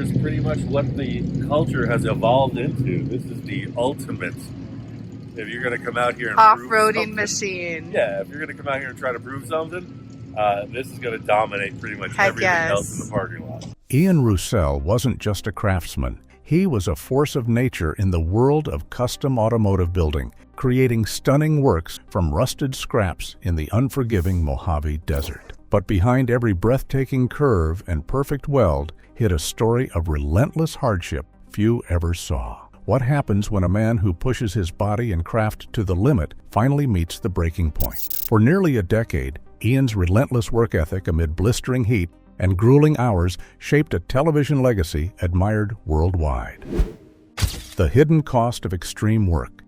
is pretty much what the culture has evolved into. This is the ultimate. If you're going to come out here and off-roading machine. Yeah, if you're going to come out here and try to prove something, this is going to dominate pretty much Heck everything yes. else in the parking lot. Ian Roussel wasn't just a craftsman. He was a force of nature in the world of custom automotive building, creating stunning works from rusted scraps in the unforgiving Mojave Desert. But behind every breathtaking curve and perfect weld hid a story of relentless hardship few ever saw. What happens when a man who pushes his body and craft to the limit finally meets the breaking point? For nearly a decade, Ian's relentless work ethic amid blistering heat and grueling hours shaped a television legacy admired worldwide. The hidden cost of extreme work.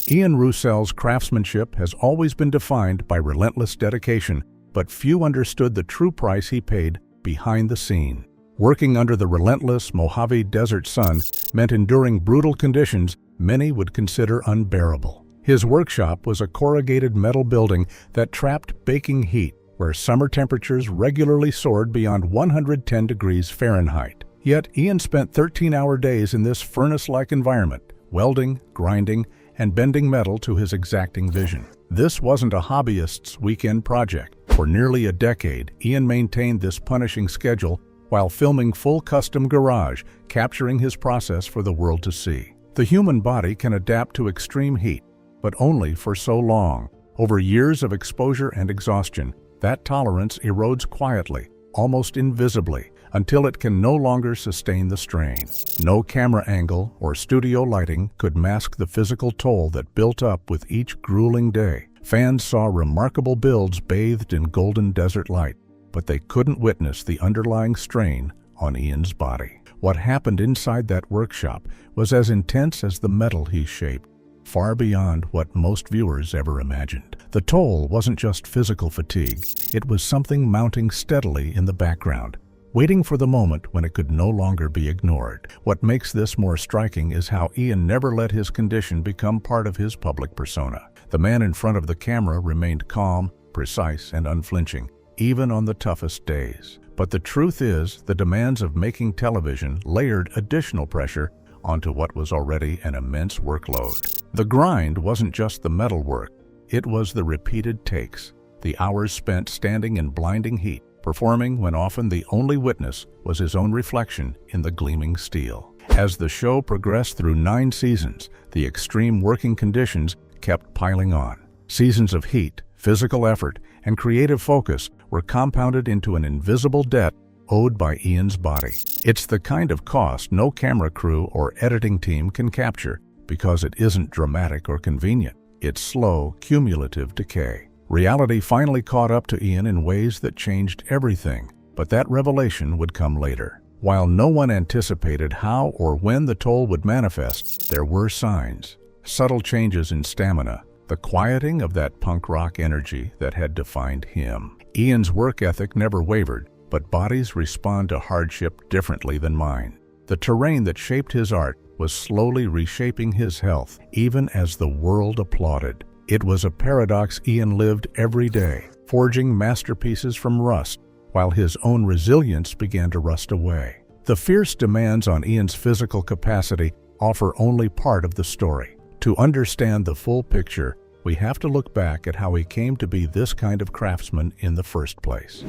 Ian Roussel's craftsmanship has always been defined by relentless dedication, but few understood the true price he paid behind the scene. Working under the relentless Mojave Desert sun meant enduring brutal conditions many would consider unbearable. His workshop was a corrugated metal building that trapped baking heat, where summer temperatures regularly soared beyond 110 degrees Fahrenheit. Yet Ian spent 13-hour days in this furnace-like environment, welding, grinding, and bending metal to his exacting vision. This wasn't a hobbyist's weekend project. For nearly a decade, Ian maintained this punishing schedule while filming full custom garage, capturing his process for the world to see. The human body can adapt to extreme heat, but only for so long. Over years of exposure and exhaustion, that tolerance erodes quietly, almost invisibly, until it can no longer sustain the strain. No camera angle or studio lighting could mask the physical toll that built up with each grueling day. Fans saw remarkable builds bathed in golden desert light, but they couldn't witness the underlying strain on Ian's body. What happened inside that workshop was as intense as the metal he shaped, far beyond what most viewers ever imagined. The toll wasn't just physical fatigue, it was something mounting steadily in the background, waiting for the moment when it could no longer be ignored. What makes this more striking is how Ian never let his condition become part of his public persona. The man in front of the camera remained calm, precise, and unflinching, even on the toughest days. But the truth is, the demands of making television layered additional pressure onto what was already an immense workload. The grind wasn't just the metal work, it was the repeated takes, the hours spent standing in blinding heat, performing when often the only witness was his own reflection in the gleaming steel. As the show progressed through 9 seasons, the extreme working conditions kept piling on. Seasons of heat, physical effort, and creative focus were compounded into an invisible debt owed by Ian's body. It's the kind of cost no camera crew or editing team can capture because it isn't dramatic or convenient. It's slow, cumulative decay. Reality finally caught up to Ian in ways that changed everything, but that revelation would come later. While no one anticipated how or when the toll would manifest, there were signs. Subtle changes in stamina, the quieting of that punk rock energy that had defined him. Ian's work ethic never wavered, but bodies respond to hardship differently than mine. The terrain that shaped his art was slowly reshaping his health, even as the world applauded. It was a paradox Ian lived every day, forging masterpieces from rust, while his own resilience began to rust away. The fierce demands on Ian's physical capacity offer only part of the story. To understand the full picture, we have to look back at how he came to be this kind of craftsman in the first place.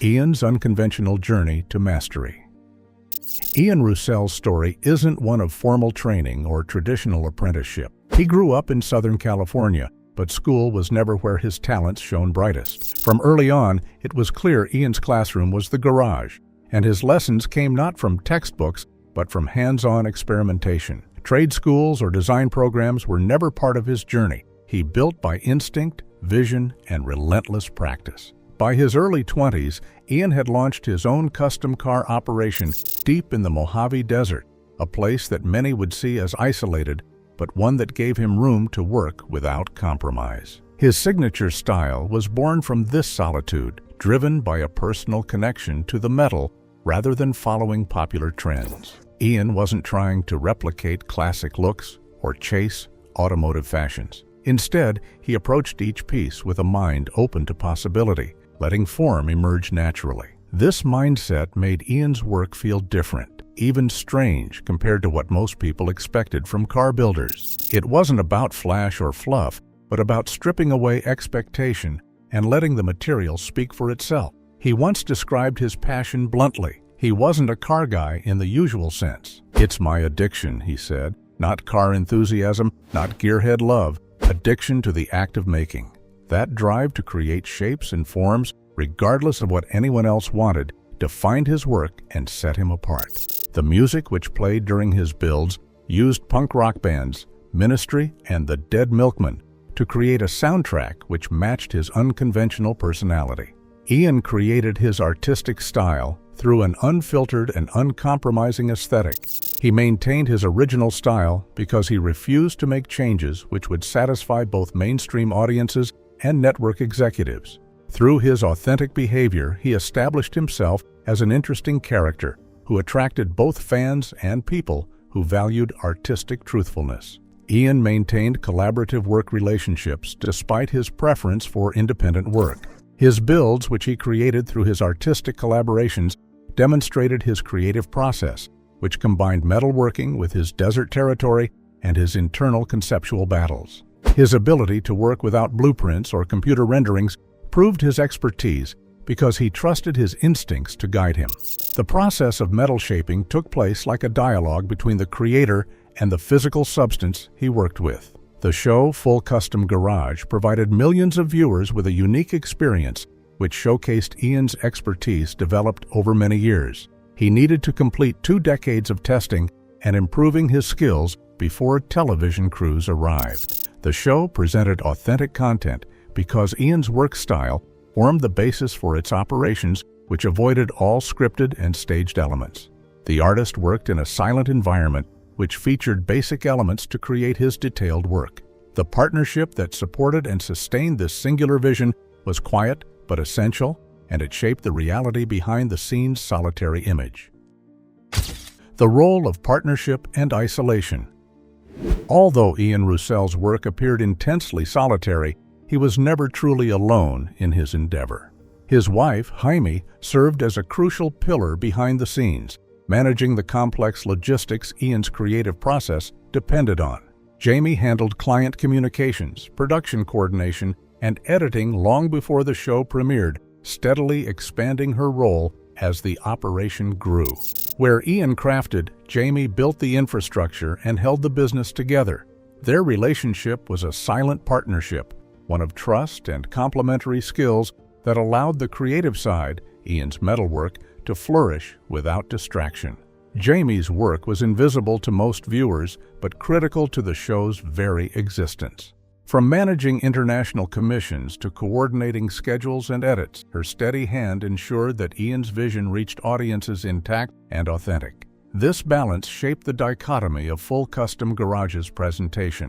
Ian's unconventional journey to mastery. Ian Roussel's story isn't one of formal training or traditional apprenticeship. He grew up in Southern California, but school was never where his talents shone brightest. From early on, it was clear Ian's classroom was the garage, and his lessons came not from textbooks, but from hands-on experimentation. Trade schools or design programs were never part of his journey. He built by instinct, vision, and relentless practice. By his early 20s, Ian had launched his own custom car operation deep in the Mojave Desert, a place that many would see as isolated, but one that gave him room to work without compromise. His signature style was born from this solitude, driven by a personal connection to the metal rather than following popular trends. Ian wasn't trying to replicate classic looks or chase automotive fashions. Instead, he approached each piece with a mind open to possibility, letting form emerge naturally. This mindset made Ian's work feel different, even strange compared to what most people expected from car builders. It wasn't about flash or fluff, but about stripping away expectation and letting the material speak for itself. He once described his passion bluntly. He wasn't a car guy in the usual sense. "It's my addiction," he said. "Not car enthusiasm, not gearhead love, addiction to the act of making." That drive to create shapes and forms, regardless of what anyone else wanted, defined his work and set him apart. The music which played during his builds used punk rock bands, Ministry, and the Dead Milkmen to create a soundtrack which matched his unconventional personality. Ian created his artistic style through an unfiltered and uncompromising aesthetic. He maintained his original style because he refused to make changes which would satisfy both mainstream audiences and network executives. Through his authentic behavior, he established himself as an interesting character who attracted both fans and people who valued artistic truthfulness. Ian maintained collaborative work relationships despite his preference for independent work. His builds, which he created through his artistic collaborations, demonstrated his creative process, which combined metalworking with his desert territory and his internal conceptual battles. His ability to work without blueprints or computer renderings proved his expertise because he trusted his instincts to guide him. The process of metal shaping took place like a dialogue between the creator and the physical substance he worked with. The show Full Custom Garage provided millions of viewers with a unique experience which showcased Ian's expertise developed over many years. He needed to complete 2 decades of testing and improving his skills before television crews arrived. The show presented authentic content because Ian's work style formed the basis for its operations, which avoided all scripted and staged elements. The artist worked in a silent environment which featured basic elements to create his detailed work. The partnership that supported and sustained this singular vision was quiet but essential, and it shaped the reality behind the scene's solitary image. The role of partnership and isolation. Although Ian Roussel's work appeared intensely solitary, he was never truly alone in his endeavor. His wife, Jaime, served as a crucial pillar behind the scenes, managing the complex logistics Ian's creative process depended on. Jamie handled client communications, production coordination, and editing long before the show premiered, steadily expanding her role as the operation grew. Where Ian crafted, Jamie built the infrastructure and held the business together. Their relationship was a silent partnership, one of trust and complementary skills that allowed the creative side, Ian's metalwork, to flourish without distraction. Jamie's work was invisible to most viewers, but critical to the show's very existence. From managing international commissions to coordinating schedules and edits, her steady hand ensured that Ian's vision reached audiences intact and authentic. This balance shaped the dichotomy of Full Custom Garage's presentation.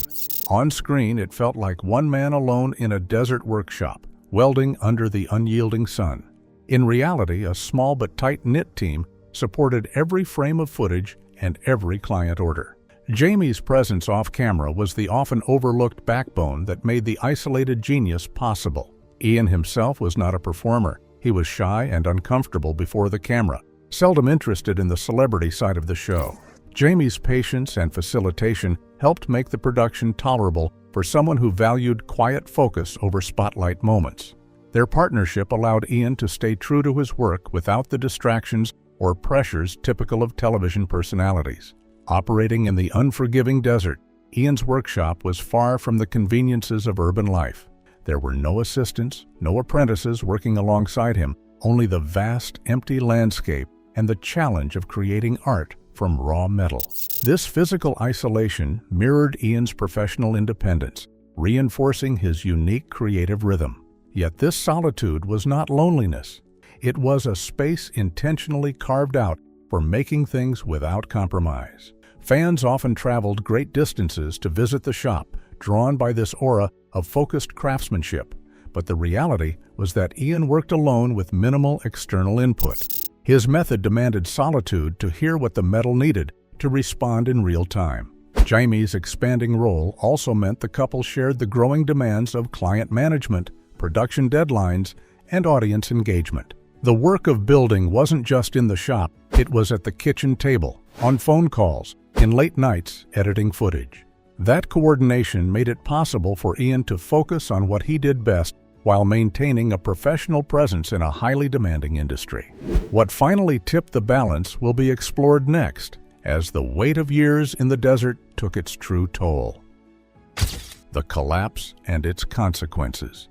On screen, it felt like one man alone in a desert workshop, welding under the unyielding sun. In reality, a small but tight-knit team supported every frame of footage and every client order. Jamie's presence off-camera was the often overlooked backbone that made the isolated genius possible. Ian himself was not a performer. He was shy and uncomfortable before the camera, seldom interested in the celebrity side of the show. Jamie's patience and facilitation helped make the production tolerable for someone who valued quiet focus over spotlight moments. Their partnership allowed Ian to stay true to his work without the distractions or pressures typical of television personalities. Operating in the unforgiving desert, Ian's workshop was far from the conveniences of urban life. There were no assistants, no apprentices working alongside him, only the vast, empty landscape and the challenge of creating art from raw metal. This physical isolation mirrored Ian's professional independence, reinforcing his unique creative rhythm. Yet this solitude was not loneliness. It was a space intentionally carved out for making things without compromise. Fans often traveled great distances to visit the shop, drawn by this aura of focused craftsmanship. But the reality was that Ian worked alone with minimal external input. His method demanded solitude to hear what the metal needed to respond in real time. Jamie's expanding role also meant the couple shared the growing demands of client management, production deadlines, and audience engagement. The work of building wasn't just in the shop, it was at the kitchen table, on phone calls, in late nights editing footage. That coordination made it possible for Ian to focus on what he did best while maintaining a professional presence in a highly demanding industry. What finally tipped the balance will be explored next, as the weight of years in the desert took its true toll. The collapse and its consequences.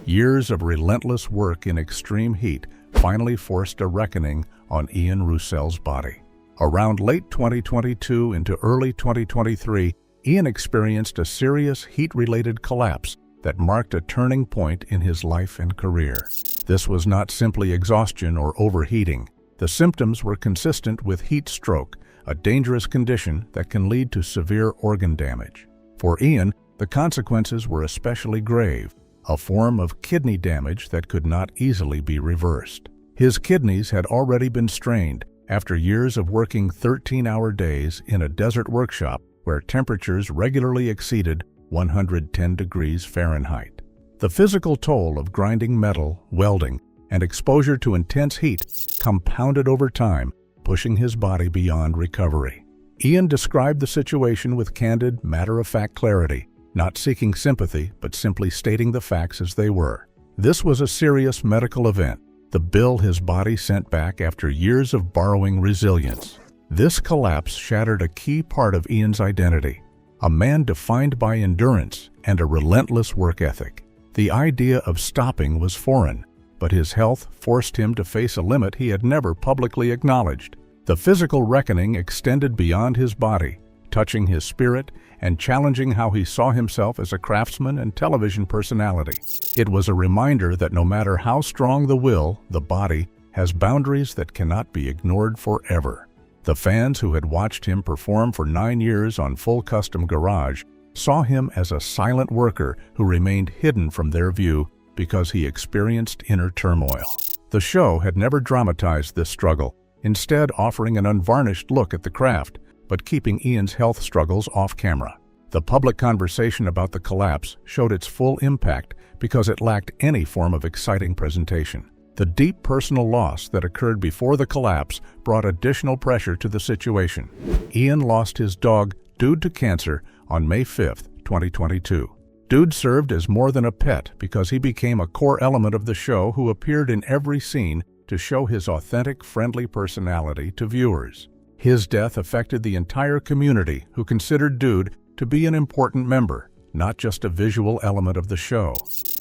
Years of relentless work in extreme heat finally forced a reckoning on Ian Roussel's body. Around late 2022 into early 2023, Ian experienced a serious heat-related collapse that marked a turning point in his life and career. This was not simply exhaustion or overheating. The symptoms were consistent with heat stroke, a dangerous condition that can lead to severe organ damage. For Ian, the consequences were especially grave, a form of kidney damage that could not easily be reversed. His kidneys had already been strained after years of working 13-hour days in a desert workshop where temperatures regularly exceeded 110 degrees Fahrenheit. The physical toll of grinding metal, welding, and exposure to intense heat compounded over time, pushing his body beyond recovery. Ian described the situation with candid, matter-of-fact clarity, not seeking sympathy, but simply stating the facts as they were. This was a serious medical event, the bill his body sent back after years of borrowing resilience. This collapse shattered a key part of Ian's identity, a man defined by endurance and a relentless work ethic. The idea of stopping was foreign, but his health forced him to face a limit he had never publicly acknowledged. The physical reckoning extended beyond his body, touching his spirit and challenging how he saw himself as a craftsman and television personality. It was a reminder that no matter how strong the will, the body has boundaries that cannot be ignored forever. The fans who had watched him perform for 9 years on Full Custom Garage saw him as a silent worker who remained hidden from their view because he experienced inner turmoil. The show had never dramatized this struggle, instead offering an unvarnished look at the craft, but keeping Ian's health struggles off camera. The public conversation about the collapse showed its full impact because it lacked any form of exciting presentation. The deep personal loss that occurred before the collapse brought additional pressure to the situation. Ian lost his dog, Dude, to cancer on May 5, 2022. Dude served as more than a pet because he became a core element of the show who appeared in every scene to show his authentic, friendly personality to viewers. His death affected the entire community who considered Dude to be an important member, not just a visual element of the show.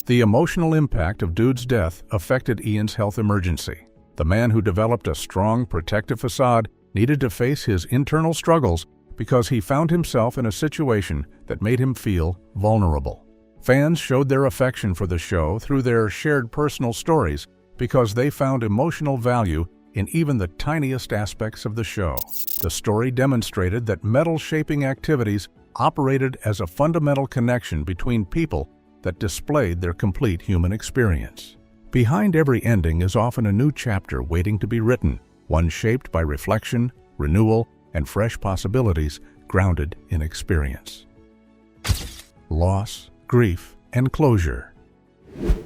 The emotional impact of Dude's death affected Ian's health emergency. The man who developed a strong, protective facade needed to face his internal struggles because he found himself in a situation that made him feel vulnerable. Fans showed their affection for the show through their shared personal stories because they found emotional value in even the tiniest aspects of the show. The story demonstrated that metal-shaping activities operated as a fundamental connection between people that displayed their complete human experience. Behind every ending is often a new chapter waiting to be written, one shaped by reflection, renewal, and fresh possibilities grounded in experience. Loss, grief, and closure.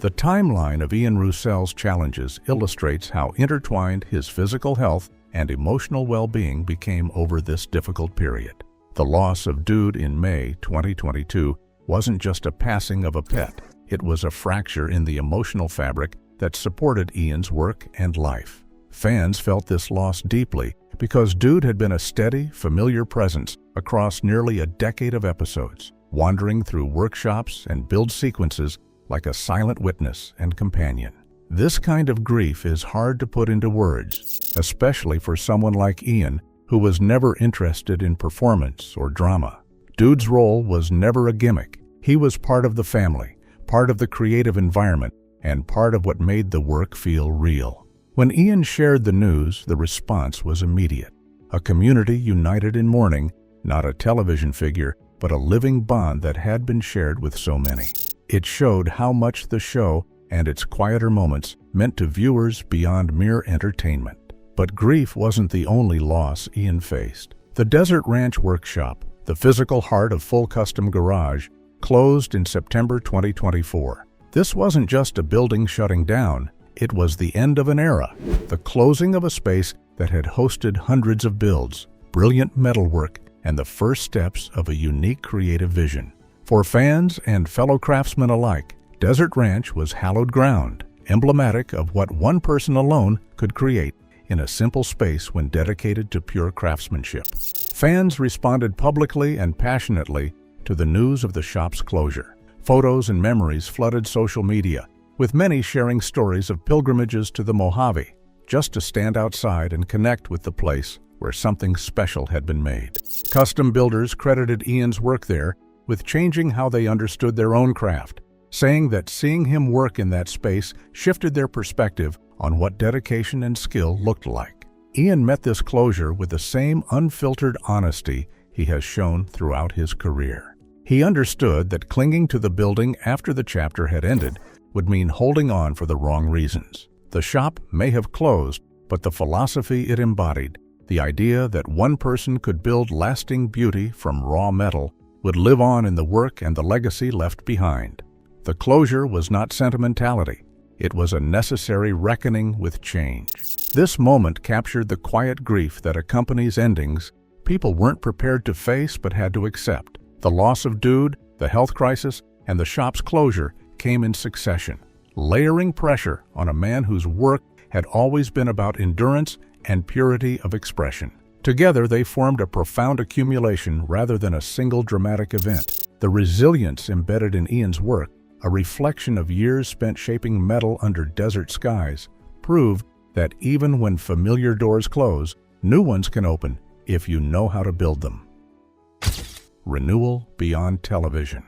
The timeline of Ian Roussel's challenges illustrates how intertwined his physical health and emotional well-being became over this difficult period. The loss of Dude in May 2022 wasn't just a passing of a pet, it was a fracture in the emotional fabric that supported Ian's work and life. Fans felt this loss deeply because Dude had been a steady, familiar presence across nearly a decade of episodes, wandering through workshops and build sequences like a silent witness and companion. This kind of grief is hard to put into words, especially for someone like Ian, who was never interested in performance or drama. Dude's role was never a gimmick. He was part of the family, part of the creative environment, and part of what made the work feel real. When Ian shared the news, the response was immediate. A community united in mourning, not a television figure, but a living bond that had been shared with so many. It showed how much the show and its quieter moments meant to viewers beyond mere entertainment. But grief wasn't the only loss Ian faced. The Desert Ranch Workshop, the physical heart of Full Custom Garage, closed in September 2024. This wasn't just a building shutting down, It was the end of an era, the closing of a space that had hosted hundreds of builds, brilliant metalwork, and the first steps of a unique creative vision. For fans and fellow craftsmen alike, Desert Ranch was hallowed ground, emblematic of what one person alone could create in a simple space when dedicated to pure craftsmanship. Fans responded publicly and passionately to the news of the shop's closure. Photos and memories flooded social media, with many sharing stories of pilgrimages to the Mojave, just to stand outside and connect with the place where something special had been made. Custom builders credited Ian's work there with changing how they understood their own craft, saying that seeing him work in that space shifted their perspective on what dedication and skill looked like. Ian met this closure with the same unfiltered honesty he has shown throughout his career. He understood that clinging to the building after the chapter had ended would mean holding on for the wrong reasons. The shop may have closed, but the philosophy it embodied, the idea that one person could build lasting beauty from raw metal, would live on in the work and the legacy left behind. The closure was not sentimentality. It was a necessary reckoning with change. This moment captured the quiet grief that accompanies endings people weren't prepared to face but had to accept. The loss of Dude, the health crisis, and the shop's closure came in succession, layering pressure on a man whose work had always been about endurance and purity of expression. Together, they formed a profound accumulation rather than a single dramatic event. The resilience embedded in Ian's work, a reflection of years spent shaping metal under desert skies, proved that even when familiar doors close, new ones can open if you know how to build them. Renewal beyond television.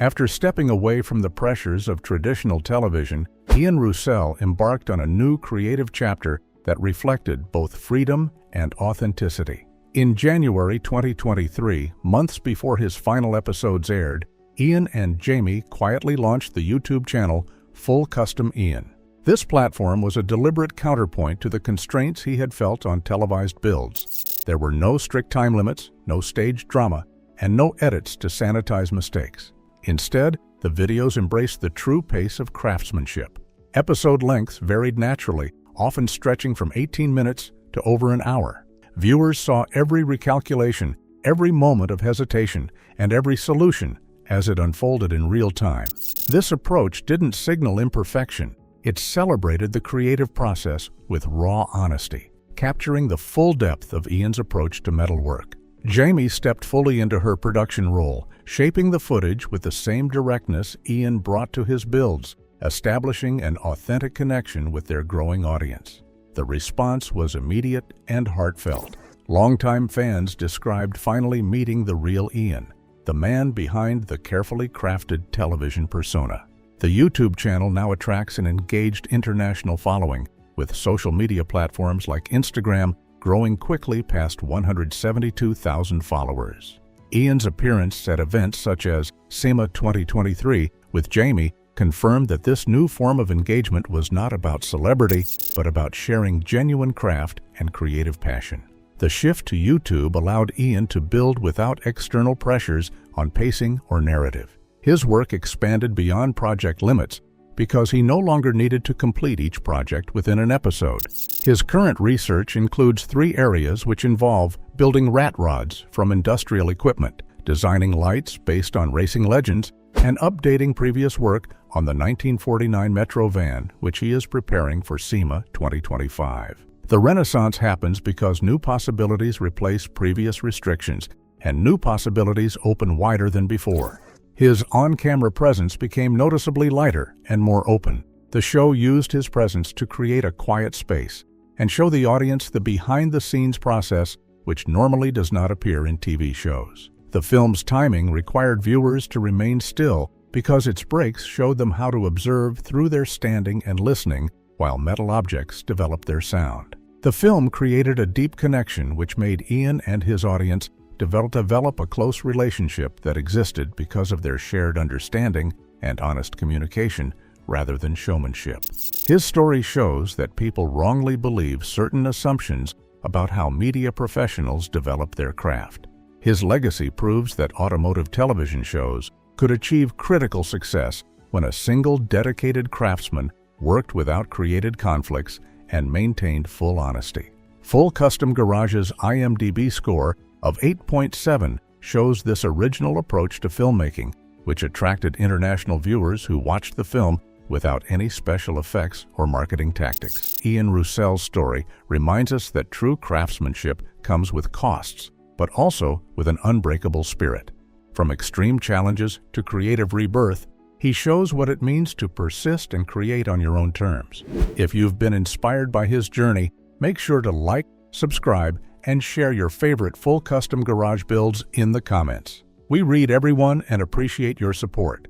After stepping away from the pressures of traditional television, Ian Roussel embarked on a new creative chapter that reflected both freedom and authenticity. In January 2023, months before his final episodes aired, Ian and Jamie quietly launched the YouTube channel Full Custom Ian. This platform was a deliberate counterpoint to the constraints he had felt on televised builds. There were no strict time limits, no staged drama, and no edits to sanitize mistakes. Instead, the videos embraced the true pace of craftsmanship. Episode lengths varied naturally, often stretching from 18 minutes to over an hour. Viewers saw every recalculation, every moment of hesitation, and every solution as it unfolded in real time. This approach didn't signal imperfection. It celebrated the creative process with raw honesty, capturing the full depth of Ian's approach to metalwork. Jamie stepped fully into her production role, shaping the footage with the same directness Ian brought to his builds, establishing an authentic connection with their growing audience. The response was immediate and heartfelt. Longtime fans described finally meeting the real Ian, the man behind the carefully crafted television persona. The YouTube channel now attracts an engaged international following, with social media platforms like Instagram growing quickly past 172,000 followers. Ian's appearance at events such as SEMA 2023 with Jamie confirmed that this new form of engagement was not about celebrity, but about sharing genuine craft and creative passion. The shift to YouTube allowed Ian to build without external pressures on pacing or narrative. His work expanded beyond project limits because he no longer needed to complete each project within an episode. His current research includes 3 areas which involve building rat rods from industrial equipment, designing lights based on racing legends, and updating previous work on the 1949 Metro van, which he is preparing for SEMA 2025. The renaissance happens because new possibilities replace previous restrictions, and new possibilities open wider than before. His on-camera presence became noticeably lighter and more open. The show used his presence to create a quiet space and show the audience the behind-the-scenes process which normally does not appear in TV shows. The film's timing required viewers to remain still because its breaks showed them how to observe through their standing and listening while metal objects developed their sound. The film created a deep connection which made Ian and his audience develop a close relationship that existed because of their shared understanding and honest communication rather than showmanship. His story shows that people wrongly believe certain assumptions about how media professionals develop their craft. His legacy proves that automotive television shows could achieve critical success when a single dedicated craftsman worked without created conflicts, and maintained full honesty. Full Custom Garage's IMDb score of 8.7 shows this original approach to filmmaking, which attracted international viewers who watched the film without any special effects or marketing tactics. Ian Roussel's story reminds us that true craftsmanship comes with costs, but also with an unbreakable spirit. From extreme challenges to creative rebirth, he shows what it means to persist and create on your own terms. If you've been inspired by his journey, make sure to like, subscribe, and share your favorite full custom garage builds in the comments. We read every one and appreciate your support.